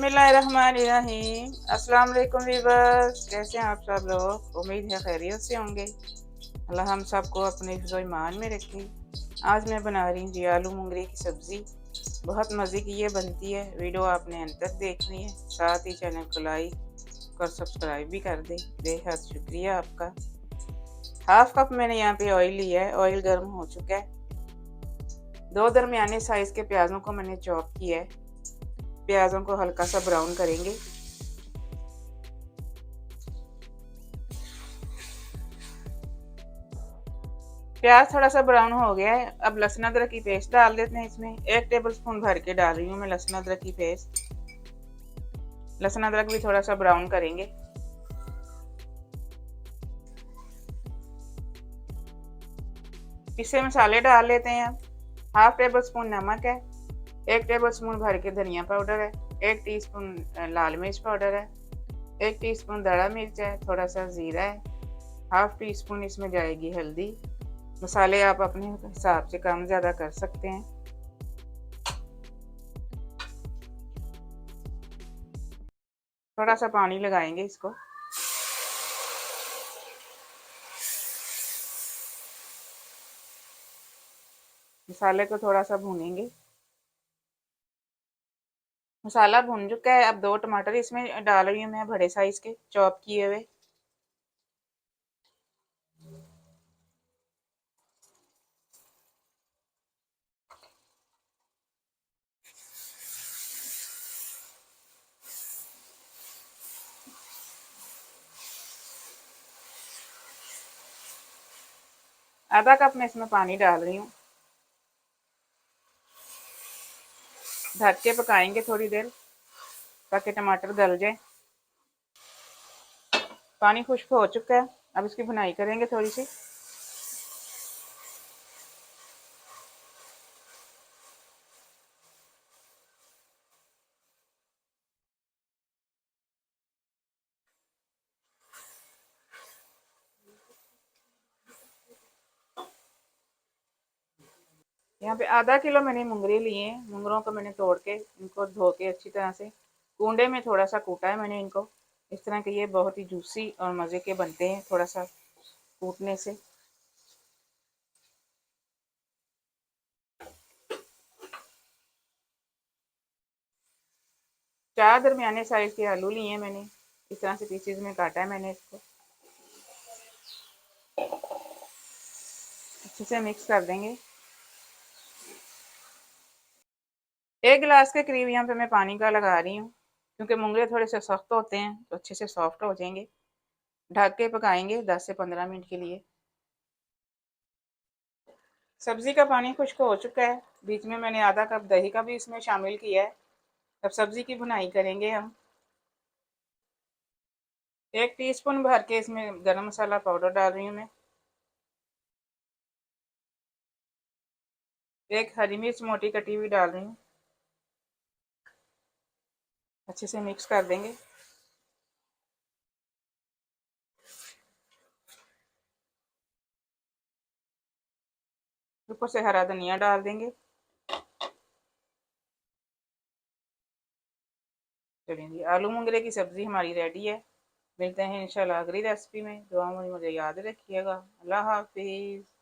बिस्मिल्लाहिर्रहमानिर्रहीम। अस्सलाम वालेकुम वीवर्स, कैसे हैं आप सब लोग? उम्मीद है खैरियत से होंगे। अल्लाह हम सबको अपने हिफ्ज़ व ईमान में रखे। आज मैं बना रही हूँ जी आलू मुंगरे की सब्ज़ी। बहुत मज़े की ये बनती है। वीडियो आपने अंत तक देखनी है, साथ ही चैनल को लाइक और सब्सक्राइब भी कर दें। बेहद शुक्रिया आपका। हाफ कप मैंने यहाँ पे ऑयल लिया है। ऑयल गर्म हो चुका है। 2 दरमियाने साइज़ के प्याज़ों को मैंने चॉप किया है। प्याज़ों को हल्का सा ब्राउन करेंगे। प्याज थोड़ा सा ब्राउन हो गया है। अब लहसुन अदरक की पेस्ट डाल देते हैं इसमें। 1 टेबलस्पून भर के डाल रही हूँ मैं लहसुन अदरक की पेस्ट। लहसुन अदरक भी थोड़ा सा ब्राउन करेंगे। पिसे मसाले डाल लेते हैं। अब 1/2 टेबलस्पून नमक है। 1 टेबलस्पून भर के धनिया पाउडर है। 1 टीस्पून लाल मिर्च पाउडर है। 1 टीस्पून दड़ा मिर्च है। थोड़ा सा ज़ीरा है। 1/2 टीस्पून इसमें जाएगी हल्दी। मसाले आप अपने हिसाब से कम ज़्यादा कर सकते हैं। थोड़ा सा पानी लगाएंगे इसको। मसाले को थोड़ा सा भूनेंगे। मसाला भुन चुका है। अब 2 टमाटर इसमें डाल रही हूँ मैं, बड़े साइज के चॉप किए हुए। आधा कप मैं इसमें पानी डाल रही हूँ। ढक के पकाएंगे थोड़ी देर ताकि टमाटर गल जाए। पानी खुश्क हो चुका है। अब इसकी भुनाई करेंगे थोड़ी सी। यहाँ पे आधा किलो मैंने मुंगरे लिए हैं। मुंगरों को मैंने तोड़ के इनको धो के अच्छी तरह से कूंडे में थोड़ा सा कूटा है मैंने इनको। इस तरह के ये बहुत ही जूसी और मज़े के बनते हैं थोड़ा सा कूटने से। 4 दरमियाने साइज के आलू लिए हैं मैंने। इस तरह से पीसेज में काटा है मैंने इसको। अच्छे से मिक्स कर देंगे। 1 गिलास के करीब यहाँ पे मैं पानी का लगा रही हूँ, क्योंकि मुंगरे थोड़े से सख्त होते हैं तो अच्छे से सॉफ्ट हो जाएंगे। ढक के पकाएंगे 10 से 15 मिनट के लिए। सब्जी का पानी खुश्क हो चुका है। बीच में मैंने आधा कप दही का भी इसमें शामिल किया है। अब सब्जी की भुनाई करेंगे हम। 1 टीस्पून भर के इसमें गरम मसाला पाउडर डाल रही हूँ मैं। 1 हरी मिर्च मोटी कटी हुई डाल रही हूँ। अच्छे से मिक्स कर देंगे। ऊपर से हरा धनिया डाल देंगे। चलिए जी, आलू मुंगरे की सब्जी हमारी रेडी है। मिलते हैं इंशाल्लाह अगली रेसिपी में। दुआ में मुझे याद रखिएगा। अल्लाह हाफिज़।